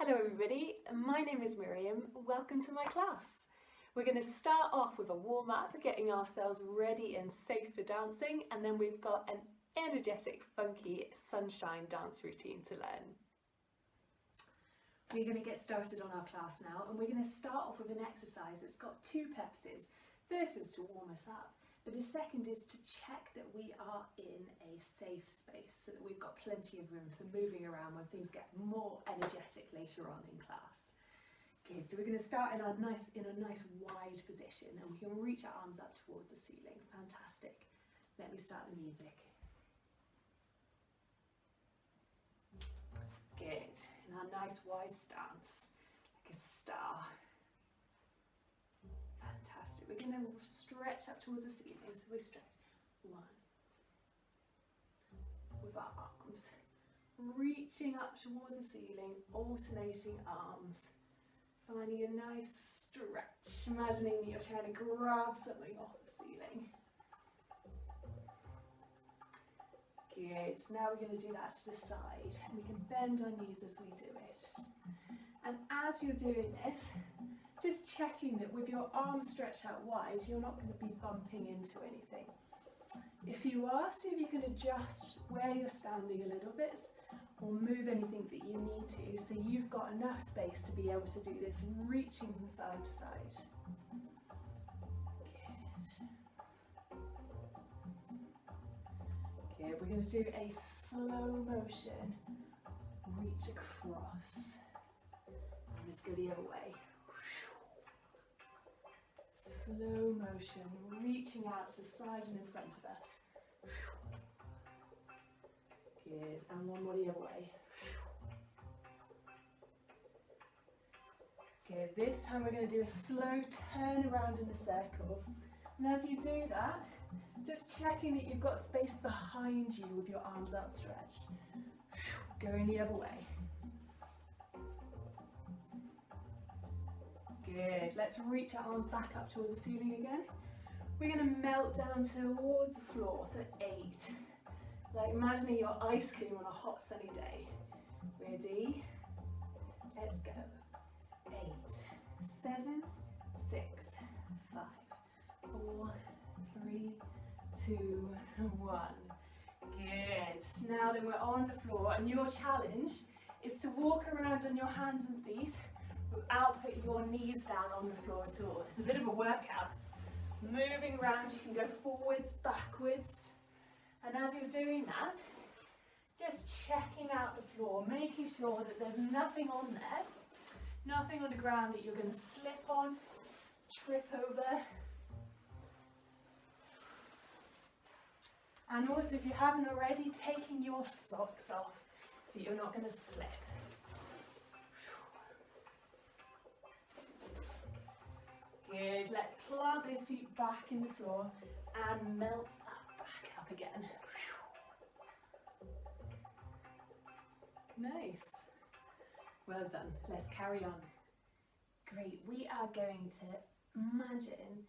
Hello everybody, my name is Miriam. Welcome to my class. We're going to start off with a warm-up, getting ourselves ready and safe for dancing, and then we've got an energetic, funky sunshine dance routine to learn. We're going to get started on our class now, and we're going to start off with an exercise that's got two purposes. First is to warm us up, but the second is to check that we are in a safe space so that we've got plenty of room for moving around when things get more energetic later on in class. Good, so we're going to start in a nice wide position, and we can reach our arms up towards the ceiling. Fantastic. Let me start the music. Good, in our nice wide stance, like a star. Fantastic. We're going to stretch up towards the ceiling, so we stretch. One. With our arms. Reaching up towards the ceiling, alternating arms. Finding a nice stretch. Imagining that you're trying to grab something off the ceiling. Good. Now we're going to do that to the side. And we can bend our knees as we do it. And as you're doing this, just checking that with your arms stretched out wide, you're not going to be bumping into anything. If you are, see if you can adjust where you're standing a little bit, or move anything that you need to, so you've got enough space to be able to do this, reaching from side to side. Good. Okay, we're going to do a slow motion reach across. And let's go the other way. Slow motion, reaching out to the side and in front of us. Good, and one more the other way. Good, this time we're going to do a slow turn around in the circle. And as you do that, just checking that you've got space behind you with your arms outstretched. Going the other way. Good, let's reach our arms back up towards the ceiling again. We're going to melt down towards the floor for 8. Like imagining your ice cream on a hot sunny day. Ready? Let's go. 8, 7, 6, 5, 4, 3, 2, 1. Good. Now then we're on the floor, and your challenge is to walk around on your hands and feet without putting your knees down on the floor at all. It's a bit of a workout. Moving around, you can go forwards, backwards. And as you're doing that, just checking out the floor, making sure that there's nothing on there, nothing on the ground that you're going to slip on, trip over. And also, if you haven't already, taking your socks off so you're not going to slip. Good, let's plant those feet back in the floor and melt up, back up again. Nice. Well done, let's carry on. Great, we are going to imagine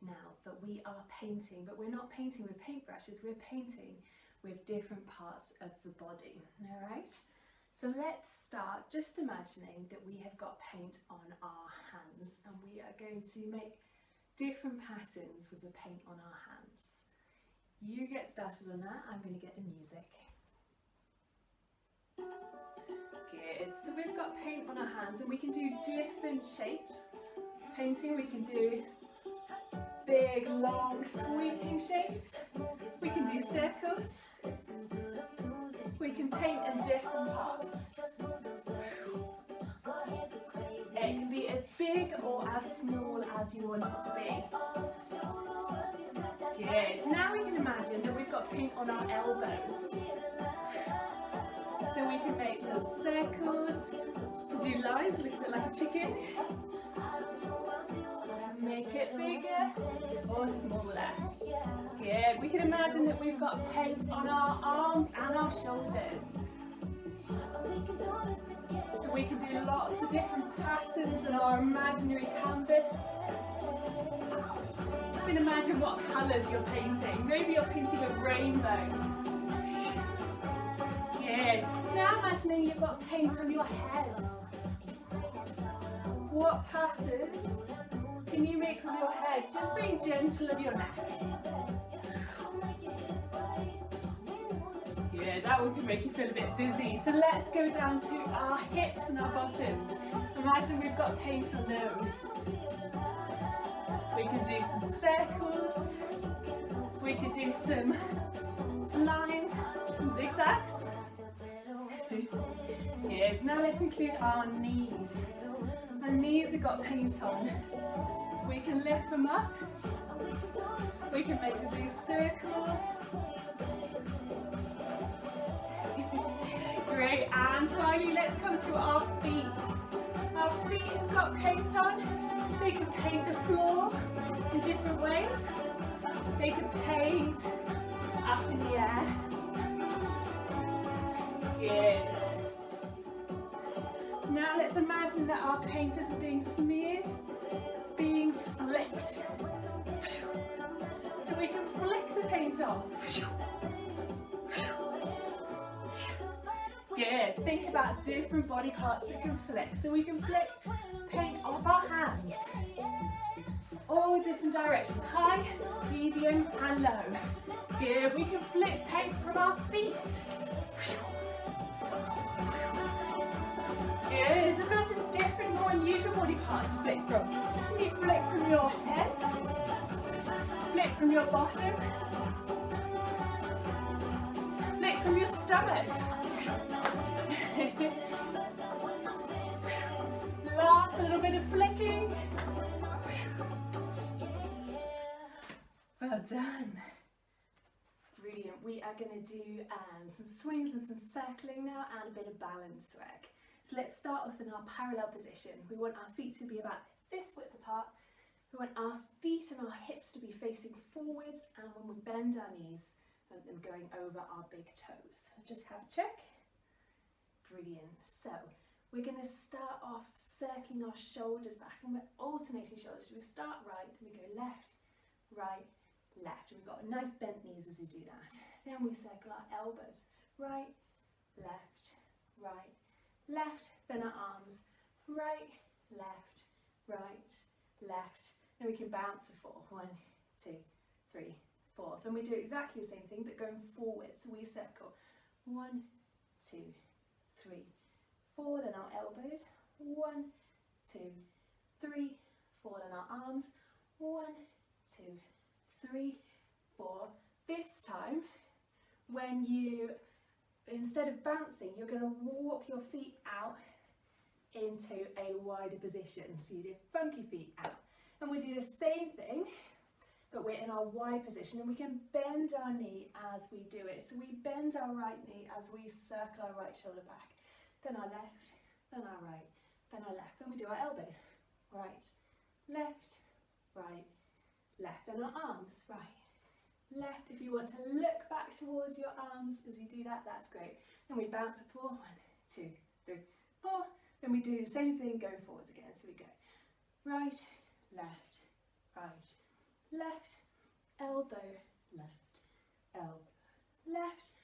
now that we are painting, but we're not painting with paintbrushes, we're painting with different parts of the body, all right? So let's start just imagining that we have got paint on our hands, and we are going to make different patterns with the paint on our hands. You get started on that, I'm going to get the music. Good, so we've got paint on our hands and we can do different shapes. Painting, we can do big, long, sweeping shapes. We can do circles. We can paint in different parts. It can be as big or as small as you want it to be. Good. So now we can imagine that we've got paint on our elbows. So we can make little circles, do lines, a little bit like a chicken. Make it bigger or smaller. Good. We can imagine that we've got paint on our arms and our shoulders. So we can do lots of different patterns on our imaginary canvas. You can imagine what colours you're painting. Maybe you're painting a rainbow. Good. Now imagining you've got paint on your head. What patterns can you make with your head? Just being gentle with your neck. Yeah, that one can make you feel a bit dizzy. So let's go down to our hips and our bottoms. Imagine we've got paint on those. We can do some circles. We could do some lines, some zigzags. Yes, now let's include our knees. Our knees have got paint on. We can lift them up. We can make them do circles. Great, and finally let's come to our feet. Our feet have got paint on. They can paint the floor in different ways. They can paint up in the air. Good. Now let's imagine that our paint isn't being smeared, it's being flicked. So we can flick the paint off. Good. Think about different body parts that can flick. So we can flick paint off our hands. All different directions, high, medium and low. Good. We can flick paint from our feet. Good. Imagine different, more unusual body parts to flick from. Can you flick from your head? Flick from your bottom? Flick from your stomach? Last little bit of flicking. Well done. Brilliant. We are going to do some swings and some circling now and a bit of balance work. So let's start off in our parallel position. We want our feet to be about this width apart. We want our feet and our hips to be facing forwards, and when we bend our knees, them going over our big toes. Just have a check. Brilliant. So we're going to start off circling our shoulders back, and we're alternating shoulders. So we start right, and we go left, right, left. And we've got nice bent knees as we do that. Then we circle our elbows. Right, left, right, left. Then our arms. Right, left, right, left. Then we can bounce for 4. 1, 2, 3, 4. Then we do exactly the same thing, but going forward. So we circle 1, 2, 3, 4. Then our elbows. 1, 2, 3, 4. Then our arms. 1, 2, 3, 4. This time, when you, instead of bouncing, you're going to walk your feet out into a wider position. So you do funky feet out. And we do the same thing, but we're in our wide position, and we can bend our knee as we do it. So we bend our right knee as we circle our right shoulder back. Then our left, then our right, then our left. Then we do our elbows. Right, left, right, left. Then our arms. Right, left. If you want to look back towards your arms as you do that, that's great. Then we bounce for 4. 1, 2, 3, 4. Then we do the same thing going forwards again. So we go right, left, right, left, elbow, left, elbow, left,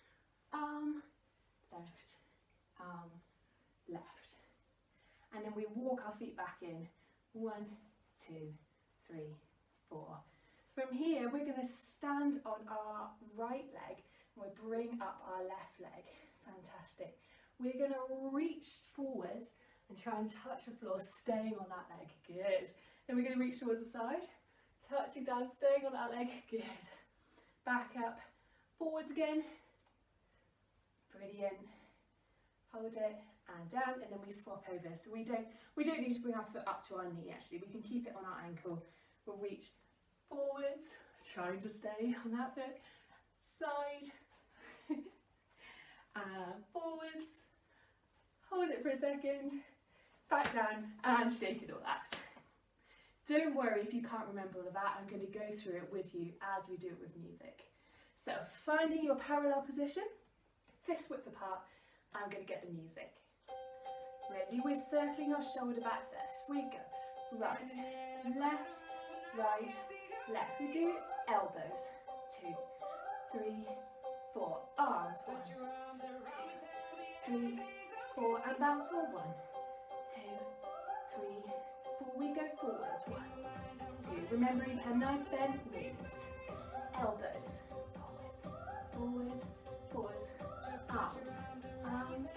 arm, left, arm, left. And then we walk our feet back in. 1, 2, 3, 4. From here, we're going to stand on our right leg, and we'll bring up our left leg. Fantastic. We're going to reach forwards and try and touch the floor, staying on that leg. Good. Then we're going to reach towards the side, touching down, staying on that leg. Good. Back up, forwards again. Brilliant. Hold it and down, and then we swap over. So we don't need to bring our foot up to our knee. Actually, we can keep it on our ankle. We'll reach forwards, trying to stay on that foot. Side. Forwards. Hold it for a second. Back down and shake it all out. Don't worry if you can't remember all of that. I'm going to go through it with you as we do it with music. So finding your parallel position, fist width apart. I'm going to get the music. Ready? We're circling our shoulder back first. We go right, left, right, left. We do elbows. 2, 3, 4. Arms. 1, 2, 3, 4. And bounce forward. 1, 2, 3, before we go forwards. 1, 2. Remembering to have nice bent knees. Elbows. Forwards, forwards, forwards. Arms, arms,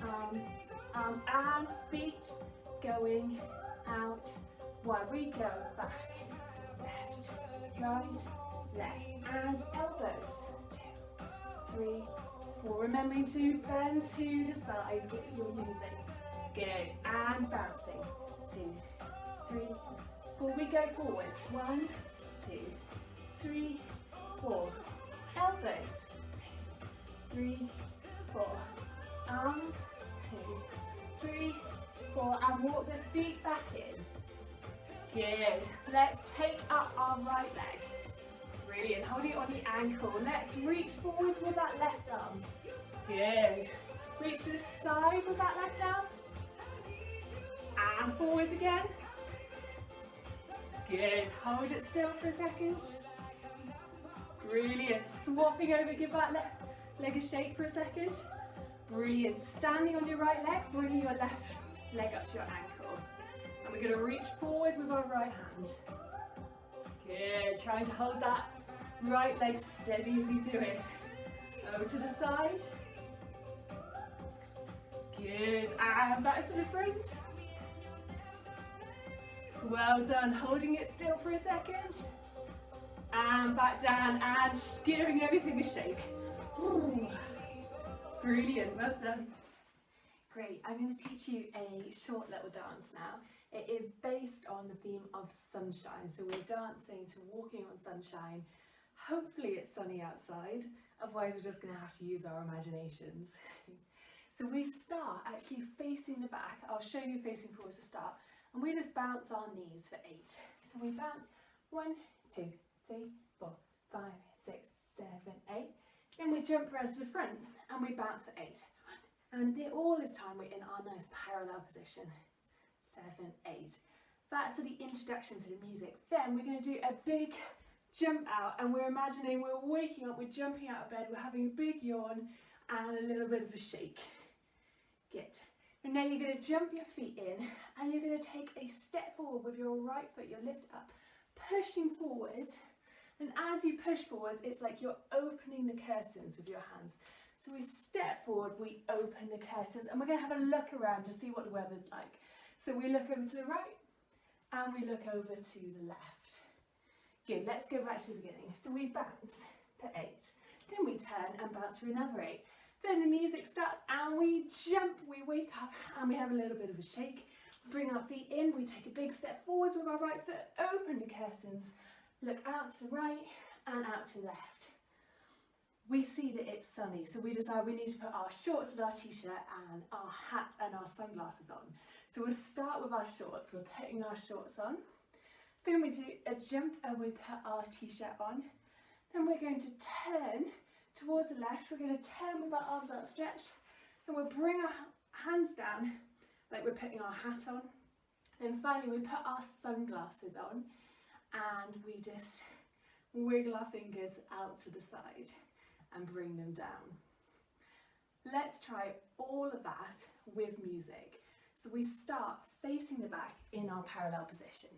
arms, arms, and feet going out while we go back. Left, right, left, and elbows. 2, 3, 4. Remembering to bend to the side that you're using. Good, and bouncing. 2, 3, 4. We go forwards. 1, 2, 3, 4. Elbows. 2, 3, 4. Arms. 2, 3, 4. And walk the feet back in. Good. Let's take up our right leg. Brilliant. Hold it on the ankle. Let's reach forward with that left arm. Good. Reach to the side with that left arm. And forwards again. Good. Hold it still for a second. Brilliant. Swapping over. Give that leg a shake for a second. Brilliant. Standing on your right leg, bringing your left leg up to your ankle. And we're going to reach forward with our right hand. Good. Trying to hold that right leg steady as you do it. Over to the side. Good. And back to the front. Well done. Holding it still for a second. And back down and giving everything a shake. Ooh. Brilliant. Well done. Great. I'm going to teach you a short little dance now. It is based on the theme of sunshine. So we're dancing to Walking on Sunshine. Hopefully it's sunny outside. Otherwise we're just going to have to use our imaginations. So we start actually facing the back. I'll show you facing forwards to start. And we just bounce our knees for 8. So we bounce 1, 2, 3, 4, 5, 6, 7, 8. Then we jump round to the front and we bounce for 8. And all this time we're in our nice parallel position. 7, 8. That's the introduction for the music. Then we're going to do a big jump out and we're imagining we're waking up, we're jumping out of bed, we're having a big yawn and a little bit of a shake. Good. And now you're going to jump your feet in and you're going to take a step forward with your right foot. You'll lift up, pushing forwards. And as you push forwards, it's like you're opening the curtains with your hands. So we step forward, we open the curtains, and we're going to have a look around to see what the weather's like. So we look over to the right and we look over to the left. Good, let's go back to the beginning. So we bounce for 8. Then we turn and bounce for another 8. Then the music starts and we jump, we wake up and we have a little bit of a shake. We bring our feet in, we take a big step forwards with our right foot, open the curtains, look out to the right and out to the left. We see that it's sunny, so we decide we need to put our shorts and our t-shirt and our hat and our sunglasses on. So we'll start with our shorts. We're putting our shorts on. Then we do a jump and we put our t-shirt on. Then we're going to turn towards the left. We're going to turn with our arms outstretched. Then we'll bring our hands down like we're putting our hat on. Then finally we put our sunglasses on and we just wiggle our fingers out to the side and bring them down. Let's try all of that with music. So we start facing the back in our parallel position.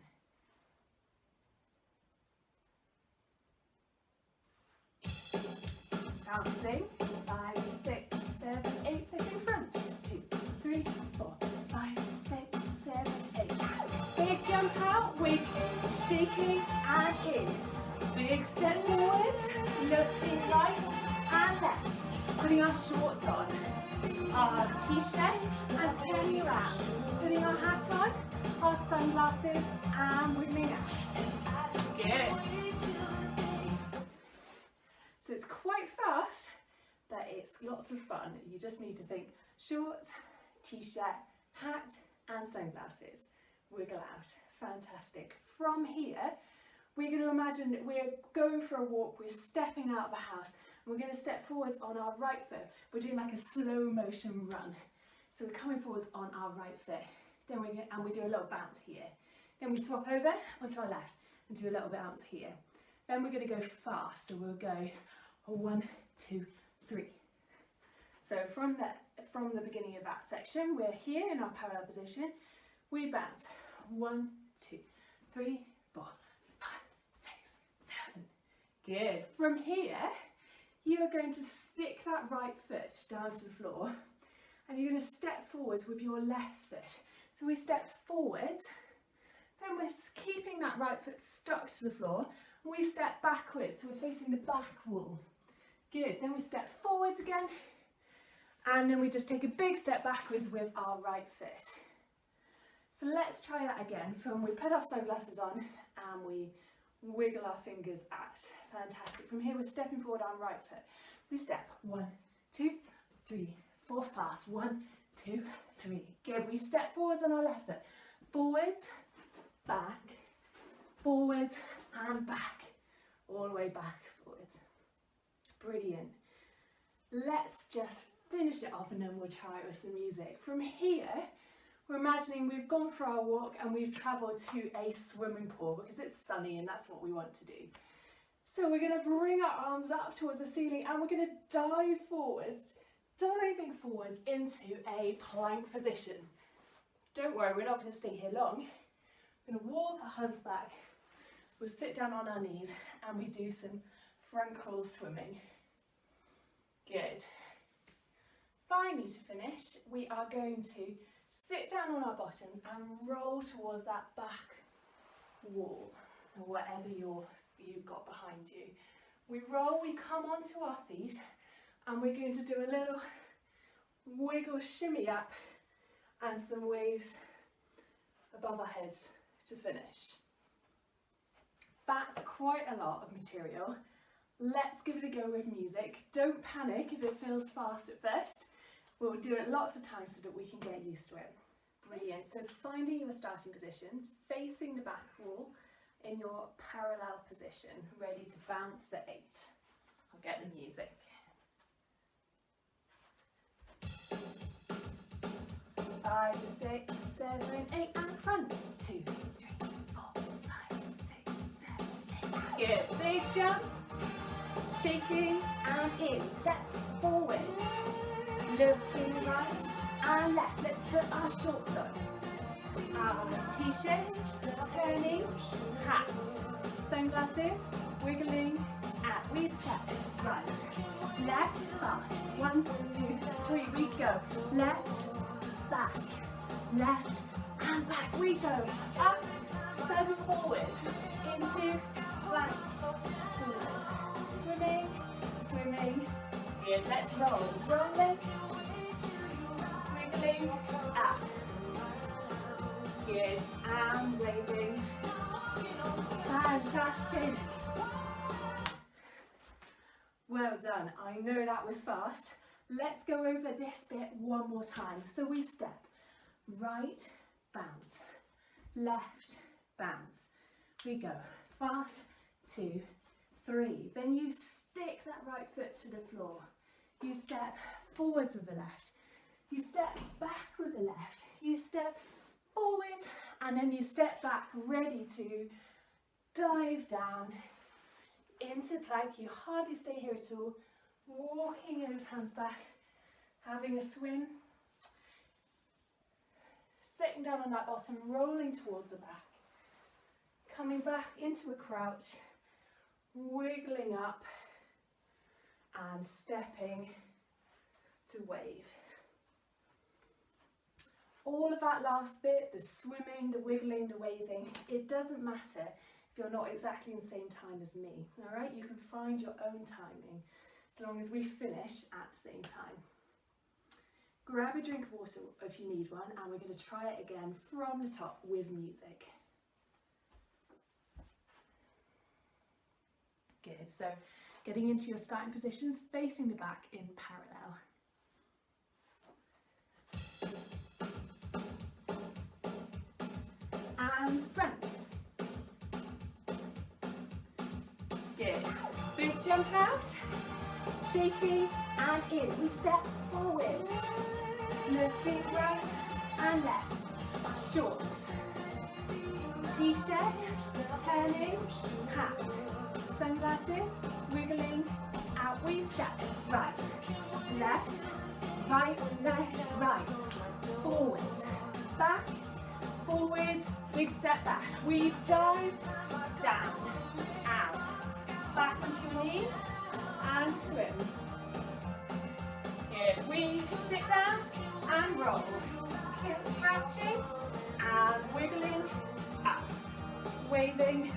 Bouncing, 5, 6, 7, 8, facing front. 2, 3, 4, 5, 6, 7, 8. Big jump out, waking, shaking and in. Big step forwards, looking right and left. Putting our shorts on, our t-shirt and turning around. Putting our hat on, our sunglasses and wiggling out. Good. So it's quite fast, but it's lots of fun. You just need to think shorts, t-shirt, hat and sunglasses. Wiggle out. Fantastic. From here, we're going to imagine that we're going for a walk, we're stepping out of the house, and we're going to step forwards on our right foot. We're doing like a slow motion run. So we're coming forwards on our right foot. Then we do a little bounce here. Then we swap over onto our left and do a little bounce here. Then we're going to go fast, so we'll go 1, 2, 3. So from the beginning of that section, we're here in our parallel position. We bounce 1, 2, 3, 4, 5, 6, 7. Good. From here, you are going to stick that right foot down to the floor and you're going to step forwards with your left foot. So we step forwards, then we're keeping that right foot stuck to the floor. We step backwards, so we're facing the back wall. Good. Then we step forwards again, and then we just take a big step backwards with our right foot. So let's try that again. We put our sunglasses on and we wiggle our fingers out. Fantastic. From here, we're stepping forward on right foot. We step 1, 2, 3, 4, fast. 1, 2, 3. Good. We step forwards on our left foot. Forwards, back, forwards and back. All the way back, forwards. Brilliant. Let's just finish it off and then we'll try it with some music. From here, we're imagining we've gone for our walk and we've travelled to a swimming pool because it's sunny and that's what we want to do. So we're going to bring our arms up towards the ceiling and we're going to dive forwards, diving forwards into a plank position. Don't worry, we're not going to stay here long. We're going to walk our hands back, we'll sit down on our knees and we do some front crawl swimming. Good. Finally, to finish, we are going to sit down on our bottoms and roll towards that back wall or whatever you've got behind you. We roll, we come onto our feet and we're going to do a little wiggle shimmy up and some waves above our heads to finish. That's quite a lot of material. Let's give it a go with music. Don't panic if it feels fast at first. We'll do it lots of times so that we can get used to it. Brilliant. So finding your starting positions, facing the back wall in your parallel position, ready to bounce for 8. I'll get the music. 5, 6, 7, 8, and front. 2, 3, 4, 5, 6, 7, 8. Good. Big jump. Shaking and in. Step forwards. Looking right and left. Let's put our shorts on. Our t-shirts, turning, hats, sunglasses, wiggling out. We step right, left, fast. 1, 2, 3, we go. Left, back, left and back. We go up, over forwards, into planks, forwards. Swimming, swimming. Good, let's roll. Rolling, wiggling up. Good, and waving. Fantastic. Well done. I know that was fast. Let's go over this bit one more time. So we step right, bounce, left, bounce. We go fast, 2, 3. Then you stick that right foot to the floor. You step forwards with the left. You step back with the left. You step forwards and then you step back, ready to dive down into plank. You hardly stay here at all. Walking those hands back, having a swim. Sitting down on that bottom, rolling towards the back. Coming back into a crouch. Wiggling up and stepping to wave. All of that last bit, the swimming, the wiggling, the waving, it doesn't matter if you're not exactly in the same time as me, all right? You can find your own timing as long as we finish at the same time. Grab a drink of water if you need one, and we're going to try it again from the top with music. Good, so getting into your starting positions, facing the back in parallel. And front. Good. Big jump out, shaking and in. We step forwards, looking right and left. Shorts, t-shirt, turning, hat. Sunglasses, wiggling, out we step, right, left, right, forwards, back, Forwards, big step back. We dive down, out, back onto your knees, and swim. Good. We sit down and roll. Good. Crouching and wiggling up, waving.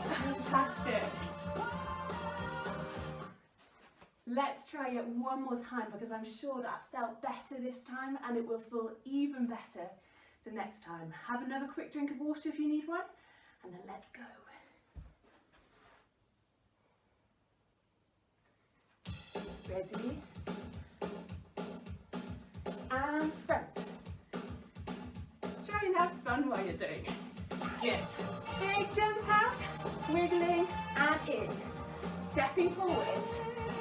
Fantastic. Let's try it one more time because I'm sure that felt better this time and it will feel even better the next time. Have another quick drink of water if you need one, and then let's go. Ready? And front. Try and have fun while you're doing it. Good. Big jump out, wiggling and in. Stepping forwards,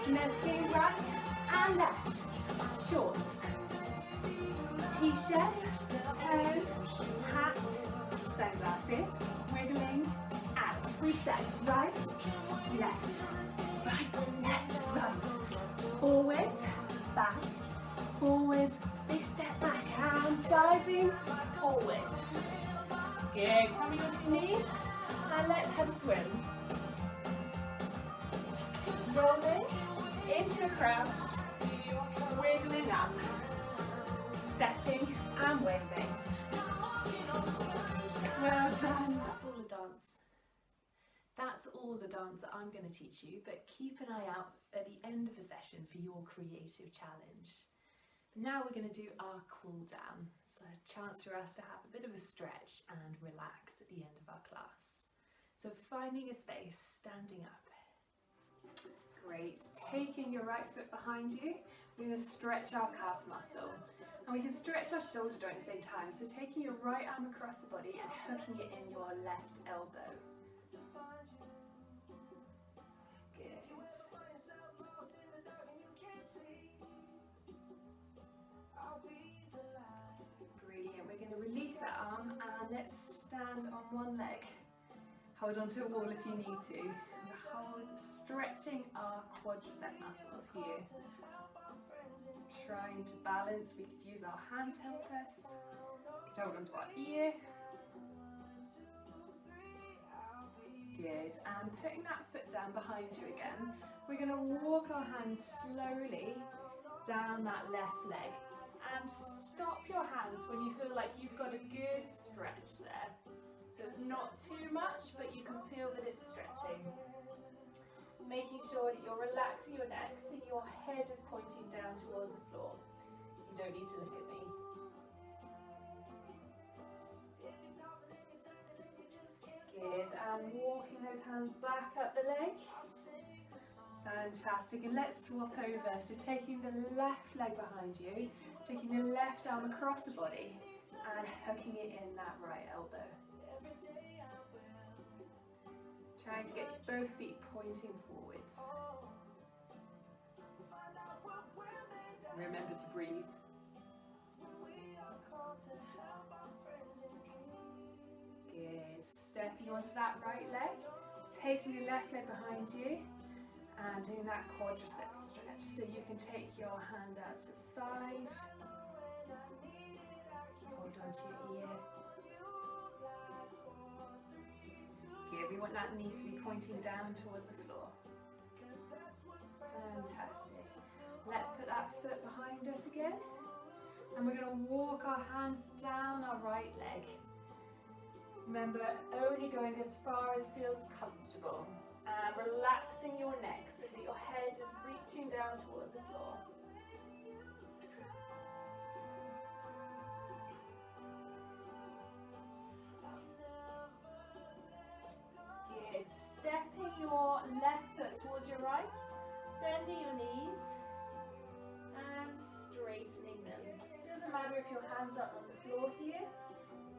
looking right and left. Shorts. T-shirt, turn, hat, sunglasses, wiggling out. We step right, left, right, left, right. Forwards, back, forwards, big step back and diving forwards. Good, coming onto your knees and let's have a swim. Rolling into a crouch, wiggling up, stepping and waving. Well done. That's all the dance. That's all the dance that I'm going to teach you, but keep an eye out at the end of the session for your creative challenge. Now we're going to do our cool down. It's a chance for us to have a bit of a stretch and relax at the end of our class. So finding a space, standing up. Great. Taking your right foot behind you, we're going to stretch our calf muscle. And we can stretch our shoulder joint at the same time. So taking your right arm across the body and hooking it in your left elbow. Good. Brilliant. We're going to release that arm and let's stand on one leg. Hold onto a wall if you need to. Hold, stretching our quadricep muscles here. Trying to balance, we could use our hand to help us. We could hold onto our ear. Good, and putting that foot down behind you again, we're going to walk our hands slowly down that left leg. And stop your hands when you feel like you've got a good stretch there. So it's not too much, but you can feel that it's stretching. Making sure that you're relaxing your neck so your head is pointing down towards the floor. You don't need to look at me. Good, and walking those hands back up the leg. Fantastic, and let's swap over. So taking the left leg behind you, taking the left arm across the body and hooking it in that right elbow. Trying to get both feet pointing forwards. Remember to breathe. Good. Stepping onto that right leg, taking the left leg behind you and doing that quadricep stretch. So you can take your hand out to the side, hold onto your ear. Good. We want that knee to be pointing down towards the floor. Fantastic. Let's put that foot behind us again. And we're going to walk our hands down our right leg. Remember, only going as far as feels comfortable. And relaxing your neck so that your head is reaching down towards the floor. Good. Stepping your left foot towards your right, bending your knees and straightening them. It doesn't matter if your hands are on the floor here,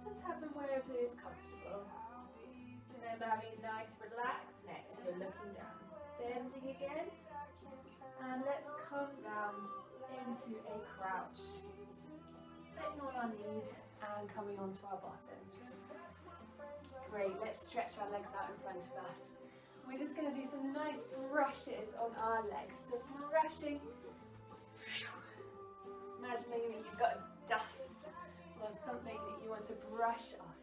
just have them wherever is comfortable. Remember having a nice relaxed neck so you're looking down. Bending again, and let's come down into a crouch. Sitting on our knees and coming onto our bottoms. Great, let's stretch our legs out in front of us. We're just going to do some nice brushes on our legs. So brushing, imagining that you've got dust or something that you want brush off.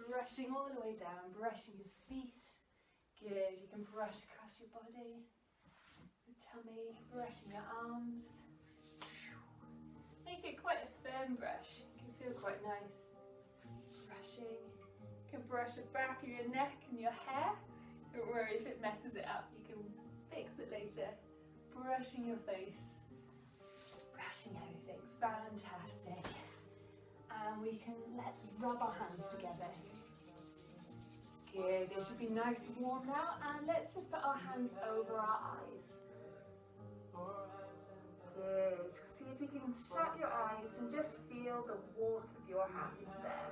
Brushing all the way down, brushing your feet. Good, you can brush across your body, your tummy, brushing your arms. Make it quite a firm brush, it can feel quite nice. Brushing, you can brush the back of your neck and your hair. Don't worry if it messes it up, you can fix it later. Brushing your face, brushing everything, fantastic. And let's rub our hands together. Good, they should be nice and warm now, and let's just put our hands over our eyes. Good, see if you can shut your eyes and just feel the warmth of your hands there.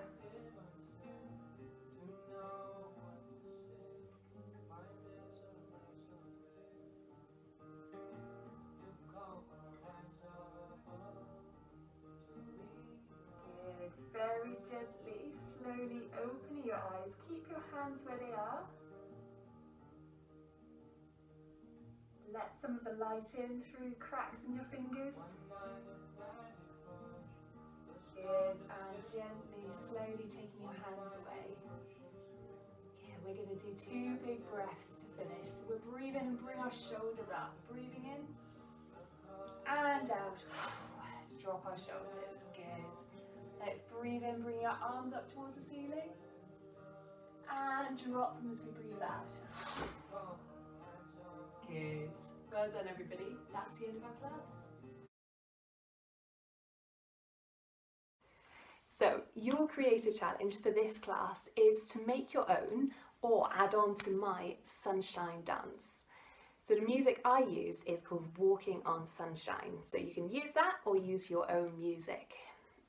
Very gently, slowly opening your eyes. Keep your hands where they are. Let some of the light in through cracks in your fingers. Good, and gently, slowly taking your hands away. Yeah, we're going to do 2 big breaths to finish. So we're breathing and bring our shoulders up. Breathing in and out. Let's drop our shoulders. Good. Let's breathe in, bring our arms up towards the ceiling. And drop them as we breathe out. Good. Well done, everybody. That's the end of our class. So, your creative challenge for this class is to make your own or add on to my sunshine dance. So the music I used is called Walking on Sunshine. So you can use that or use your own music.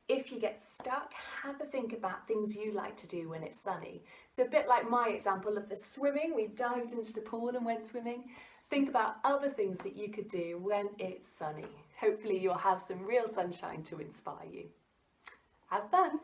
If you get stuck, have a think about things you like to do when it's sunny. So a bit like my example of the swimming, we dived into the pool and went swimming. Think about other things that you could do when it's sunny. Hopefully you'll have some real sunshine to inspire you. Have fun!